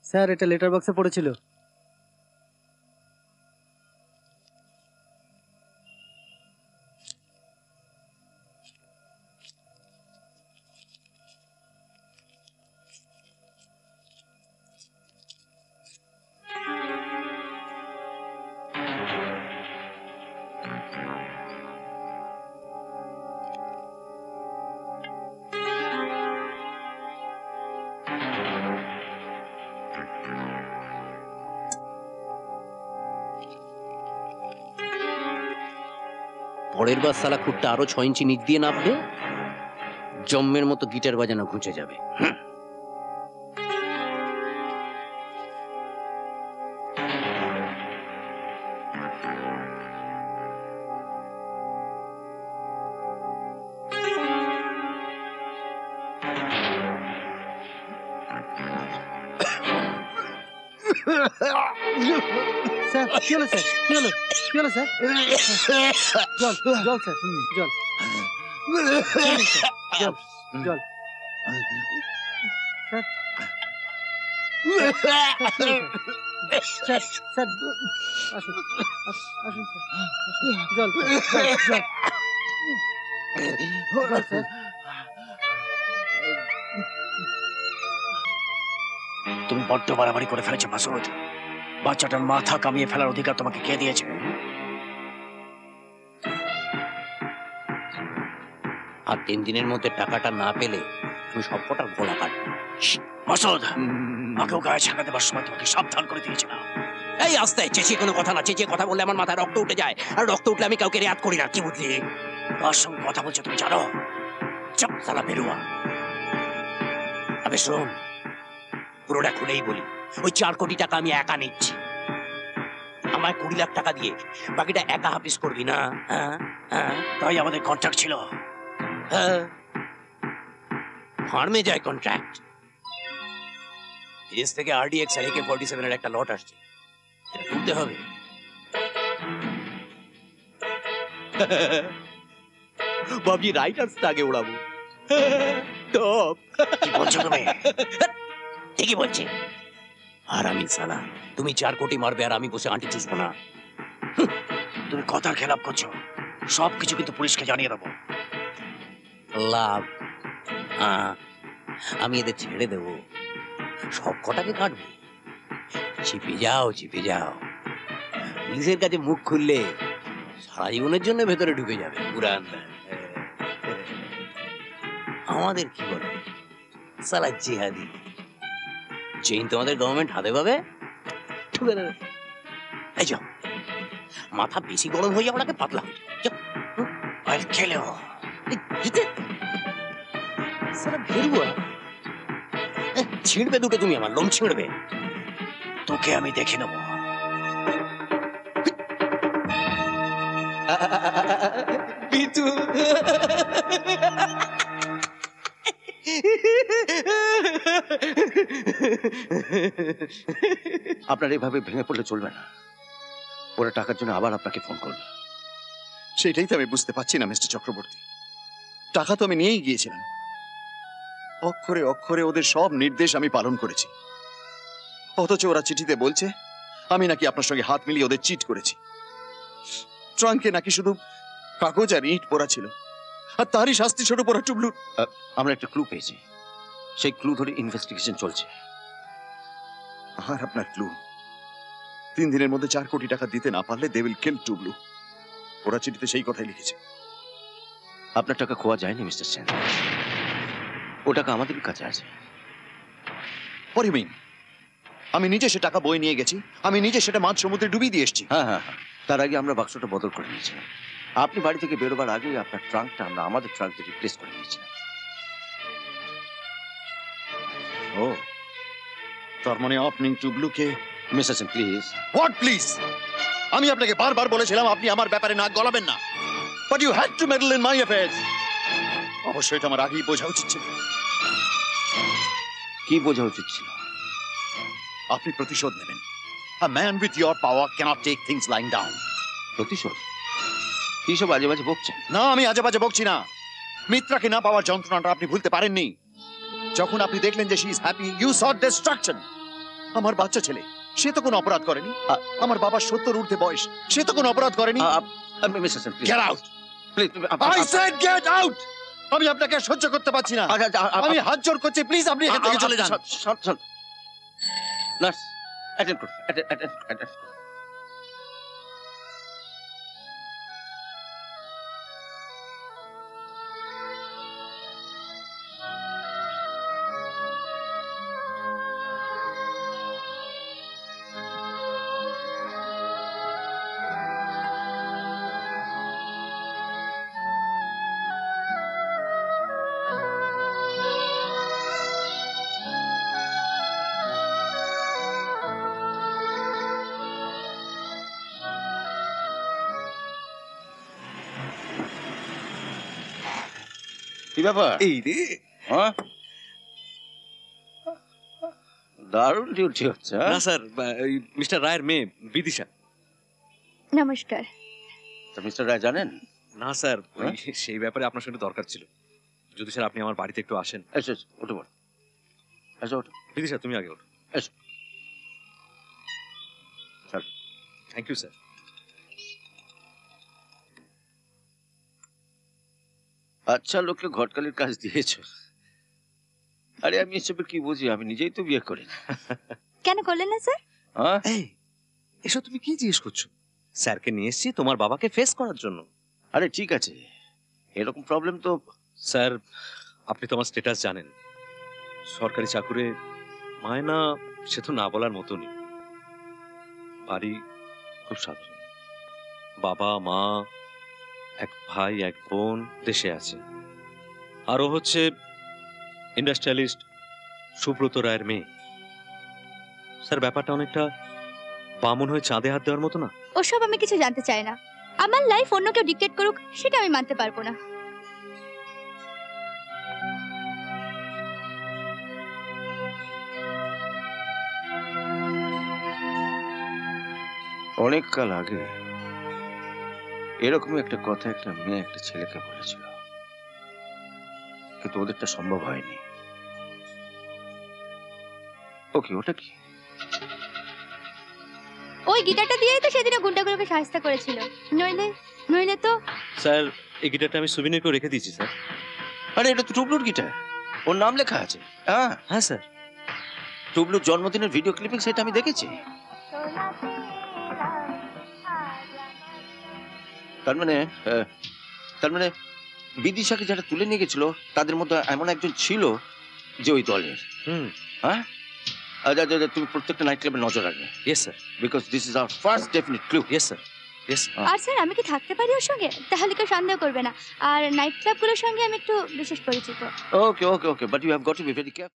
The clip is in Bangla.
স্যার এটা লেটার বক্সে পড়েছিল। পরের বার সালা খুঁটটা আরো 6 ইঞ্চি নিচ দিয়ে নামবে, জম্মের মতো গিটার বাজানো ঘুঁচে যাবে। স্যার কি হলো স্যার, কি হলো, কি হলো স্যার? জল জল স্যার, জল জল জল স্যার, স্যার আসুন আসুন স্যার, জল জল স্যার। তুমি বড্ড বাড়াবাড়ি করে ফেলেছো মাসুদ। বাচ্চাটার মাথা কামিয়ে ফেলার অধিকার তোমাকে কে দিয়েছে? আর 3 দিনের মধ্যে টাকাটা না পেলে তুমি সবকটার গলা কাটবে। মাসুদ, আমাকেও গায়ে ছাকা দেবার সময় তোমাকে সাবধান করে দিয়েছিলাম। এই আস্তে, চেঁচিয়ে কোনো কথা না, চেঁচিয়ে কথা বললে আমার মাথায় রক্ত উঠে যায়, আর রক্ত উঠলে আমি কাউকে রেয়াত করি না, কি বুঝলি? কার সঙ্গে কথা বলছো তুমি জানো? চাপ সালা বেরুয়া। আবে শোন, পুরোটা খুলেই বলি, ওই 4 কোটি টাকা আমি একা নিচ্ছি। আমায় 20 লাখ টাকা দিয়ে বাকিটা একা হাফিস করবি না? হ্যাঁ হ্যাঁ, তাই আমাদের কন্ট্রাক্ট ছিল। হ্যাঁ, ফার্মে যায় কন্ট্রাক্ট। বিদেশ থেকে RDX আর AK-47 এর একটা লট আসছে, এটা তুলতে হবে। ভাবছি রাইটার্স আগে উড়াবো। টপ। কি বলছো তুমি? ঠিকই বলছে। আর আমি সালা, তুমি 4 কোটি মারবে আর আমি বসে আন্টি চুষবো না। তুমি কথার খেলাপ করছো। সবকিছু কিন্তু পুলিশকে জানিয়ে দেবো। লাভ? আমি এদের ছেড়ে দেবো, সব কটাকে কাটবো। চিপে যাও চিপে যাও, পুলিশের কাছে মুখ খুললে সারা জীবনের জন্য ভেতরে ঢুকে যাবে পুরান। আমাদের কি বলে সালা জিহাদি, চেইন তোমাদের গভর্নমেন্ট হাতে পাবে, ঢুকে দেবে। এই যাও, মাথা বেশি গরম হয়ে যাওয়ার আগে পাতলা হয়ে যাও। আর খেলেও ছিঁড়বে দুটো, তুমি আমার লোম ছিঁড়বে। তোকে আমি দেখে নেবো। বিটু, আপনার এভাবে ভেঙে পড়লে চলবে না। ওরা টাকার জন্য আবার আপনাকে ফোন করবে। সেটাই তো আমি বুঝতে পারছি না মিস্টার চক্রবর্তী। টাকা তো আমি নিয়েই গিয়েছিলাম, অক্ষরে অক্ষরে ওদের সব নির্দেশ আমি পালন করেছি, অথচ ওরা চিঠিতে বলছে আমি নাকি আপনার সঙ্গে হাত মিলিয়ে ওদের চিট করেছি। ট্রাঙ্কে নাকি শুধু কাগজ আর ইট পড়া ছিল, আর তারই শাস্তি ছোট পড়া টুবলু। আমরা একটা ক্লু পেয়েছি, সেই ক্লু ধরে ইনভেস্টিগেশন চলছে। আর আপনার ক্লু, 3 দিনের মধ্যে 4 কোটি টাকা দিতে না পারলে দে উইল কিল টুবলু। ওরা চিঠিতে সেই কথাই লিখেছে। আপনার টাকা খোয়া যায়নি মিস্টার সেন, ও টাকা আমাদের কাছে আছে। What do you mean? আমি নিজে সে টাকা বয়ে নিয়ে গেছি, আমি নিজে সেটা মাঝ সমুদ্রে ডুবিয়ে দিয়ে এসেছি। হ্যাঁ হ্যাঁ হ্যাঁ, তার আগে আমরা বাক্সটা বদল করে নিয়েছিলাম। আপনি বাড়ি থেকে বেরোবার আগেই আপনার ট্রাঙ্কটা আমরা আমাদের ট্রাঙ্কে রিপ্লেস করে নিয়েছিলাম। ও, তার মানে আপনি টুবলুকে। Mister Sen please. What please? আমি আপনাকে বারবার বলেছিলাম আপনি আমার ব্যাপারে নাক গলাবেন না, but you had to meddle in my affairs. অবশ্যই এটা আমার আগেই বোঝা উচিত ছিল। কি বোঝা উচিত ছিল? আপনি প্রতিশোধ নেবেন। A man with your power cannot take things lying down. প্রতিশোধ? কি সব আজে বাজে বকছেন? না, আমি আজে বাজে বকছি না। মিত্রাকে না পাওয়ার যন্ত্রণাটা আপনি ভুলতে পারেননি। যখন আপনি দেখলেন যে she is happy, you sought destruction. আমার বাচ্চা ছেলে, সে তো কোনো অপরাধ করেনি। আমার বাবার 70 ঊর্ধ্বে বয়স, সে তো কোনো অপরাধ করেনি। Mister Sen please get out, please I said get out. আমি আপনাকে আর সহ্য করতে পারছি না। আমি হাত জোড় করছি, প্লিজ আপনি এখান থেকে চলে যান। নার্স অ্যাটেন্ড করুন, অ্যাটেন্ড। কি ব্যাপার? এই রে, হ্যাঁ, দারুণ ডিউটি হচ্ছে। না স্যার, মিস্টার রায়ের মেয়ে বিদিশা। নমস্কার। মিস্টার রায় জানেন? না স্যার, হ্যাঁ? সেই ব্যাপারে আপনার সঙ্গে দরকার ছিল। যদি স্যার আপনি আমার বাড়িতে একটু আসেন। এসো ওঠো বল, এসো ওঠো। বিদিশা, তুমি আগে ওঠো। এসো। Thank you sir. আচ্ছা লোককে ঘটকালির কাজ দিয়েছো। আরে আমি এসবের কি বুঝি, আমি নিজেই তো বিয়ে করি না। কেন করলেন না স্যার? হ্যাঁ, এই, এসব তুমি কি জিজ্ঞেস করছো? স্যারকে নিয়ে এসেছি তোমার বাবাকে ফেস করার জন্য। আরে ঠিক আছে, এরকম প্রবলেম তো। স্যার, আপনি তো আমার স্ট্যাটাস জানেন। সরকারি চাকুরে মায়না সে তো না বলার মতনই। বাড়ি খুব সাধারণ, বাবা মা, এক ভাই এক বোন দেশে আছে। আরও হচ্ছে ইন্ডাস্ট্রিয়ালিস্ট সুব্রত রায়ের মেয়ে। স্যার, ব্যাপারটা অনেকটা বামুন হয়ে চাঁদে হাত দেওয়ার মতো না? ওসব আমি কিছু জানতে চাই না। আমার লাইফ অন্য কেউ ডিক্টেট করুক সেটা আমি মানতে পারবো না। অনেক কাল আগে এরকমই একটা কথা একটা মেয়ে একটা ছেলেকে বলেছিল, কিন্তু ওদেরটা সম্ভব হয়নি। ওকে, ওটা কি? ওই গিটারটা দিয়েই তো সেদিনও গুন্ডাগুলোকে সাহায্য করেছিল। নইলে তো। স্যার, এই গিটারটা আমি সুবিনির করে রেখে দিয়েছি স্যার। আরে এটা তো টুবলুর গিটার, ওর নাম লেখা আছে। হ্যাঁ হ্যাঁ স্যার। টুবলুর জন্মদিনের ভিডিও ক্লিপিং সেটা আমি দেখেছি। তার মানে বিদিশাকে যারা তুলে নিয়ে গেছিল তাদের মধ্যে এমন একজন ছিল যে ওই দলের। হ্যাঁ, তুমি প্রত্যেকটা নাইট ক্লাবে নজর রাখবে। Yes sir. Because this is our first definite clue. Yes sir. Yes. আর স্যার, আমি কি থাকতে পারি ওর সঙ্গে? তাহলে কেউ সন্দেহ করবে না। আর নাইট ক্লাবগুলোর সঙ্গে আমি একটু বিশেষ পরিচিত। Okay, but you have got to be very careful.